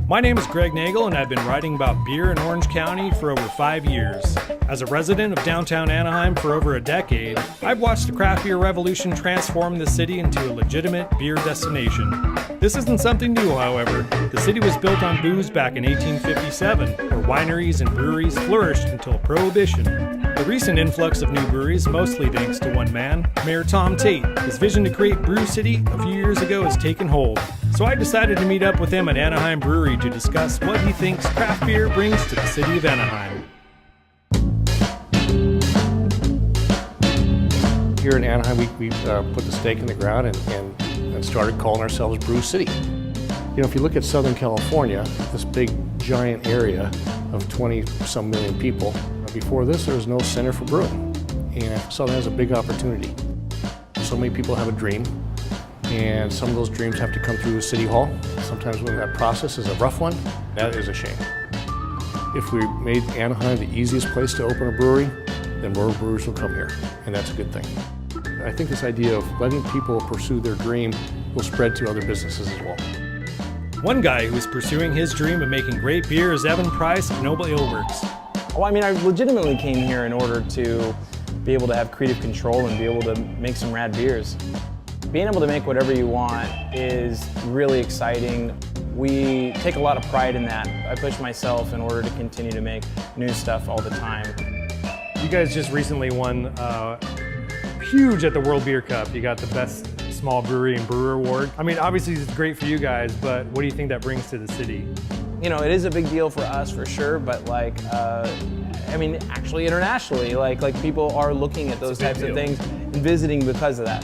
My name is Greg Nagel, and I've been writing about beer in Orange County for over 5 years. As a resident of downtown Anaheim for over a decade, I've watched the craft beer revolution transform the city into a legitimate beer destination. This isn't something new, however. The city was built on booze back in 1857, where wineries and breweries flourished until Prohibition. The recent influx of new breweries, mostly thanks to one man, Mayor Tom Tate. His vision to create Brew City a few years ago has taken hold. So I decided to meet up with him at Anaheim Brewery to discuss what he thinks craft beer brings to the city of Anaheim. Here in Anaheim, we put the stake in the ground and started calling ourselves Brew City. You know, if you look at Southern California, this big giant area of 20-some million people, before this there was no center for brewing. And Southern has a big opportunity. So many people have a dream, and some of those dreams have to come through City Hall. Sometimes when that process is a rough one, that is a shame. If we made Anaheim the easiest place to open a brewery, then more brewers will come here, and that's a good thing. I think this idea of letting people pursue their dream will spread to other businesses as well. One guy who is pursuing his dream of making great beer is Evan Price of Noble Ale Works. Well, I mean, I legitimately came here in order to be able to have creative control and be able to make some rad beers. Being able to make whatever you want is really exciting. We take a lot of pride in that. I push myself in order to continue to make new stuff all the time. You guys just recently won huge at the World Beer Cup. You got the best small brewery and brewer award. I mean, obviously it's great for you guys, but what do you think that brings to the city? You know, it is a big deal for us for sure, but like, I mean, actually internationally, like people are looking at those types of things and visiting because of that.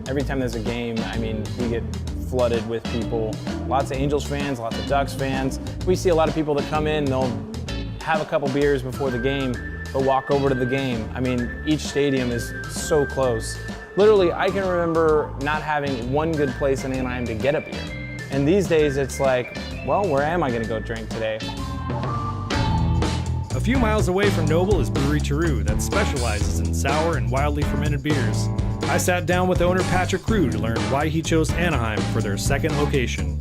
Every time there's a game, I mean, we get flooded with people. Lots of Angels fans, lots of Ducks fans. We see a lot of people that come in, they'll have a couple beers before the game, but walk over to the game. I mean, each stadium is so close. Literally, I can remember not having one good place in Anaheim to get a beer. And these days it's like, well, where am I gonna go drink today? A few miles away from Noble is Brewery Teru that specializes in sour and wildly fermented beers. I sat down with owner Patrick Crew to learn why he chose Anaheim for their second location.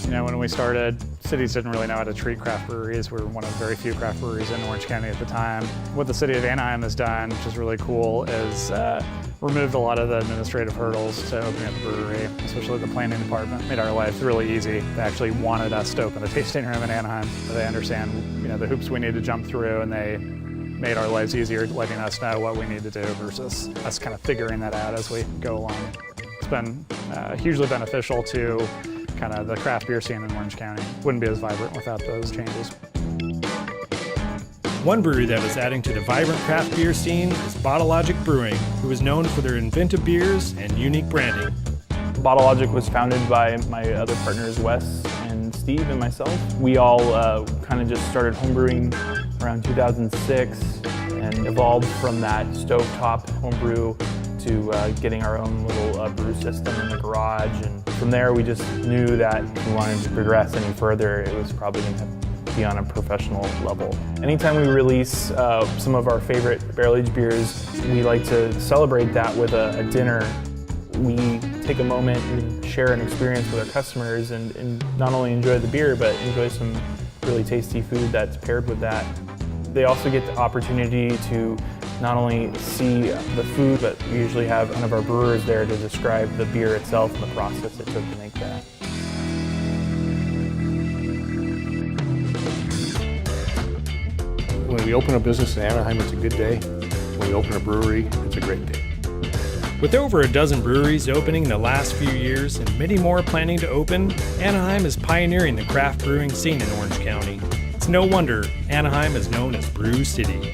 You know, when we started, cities didn't really know how to treat craft breweries. We were one of very few craft breweries in Orange County at the time. What the city of Anaheim has done, which is really cool, is removed a lot of the administrative hurdles to opening up the brewery, especially the planning department. Made our life really easy. They actually wanted us to open a tasting room in Anaheim. They understand, you know, the hoops we need to jump through, and they made our lives easier, letting us know what we need to do versus us kind of figuring that out as we go along. It's been hugely beneficial to kind of the craft beer scene in Orange County. Wouldn't be as vibrant without those changes. One brewery that is adding to the vibrant craft beer scene is Bottle Logic Brewing, who is known for their inventive beers and unique branding. Bottle Logic was founded by my other partners, Wes and Steve and myself. We all kind of just started homebrewing around 2006 and evolved from that stovetop homebrew to getting our own little brew system in the garage. And from there, we just knew that if we wanted to progress any further, it was probably going to be on a professional level. Anytime we release some of our favorite barrel-aged beers, we like to celebrate that with a dinner. We take a moment and share an experience with our customers and not only enjoy the beer, but enjoy some really tasty food that's paired with that. They also get the opportunity to not only see the food, but we usually have one of our brewers there to describe the beer itself and the process it took to make that. When we open a business in Anaheim, it's a good day. When we open a brewery, it's a great day. With over a dozen breweries opening in the last few years and many more planning to open, Anaheim is pioneering the craft brewing scene in Orange County. It's no wonder Anaheim is known as Brew City.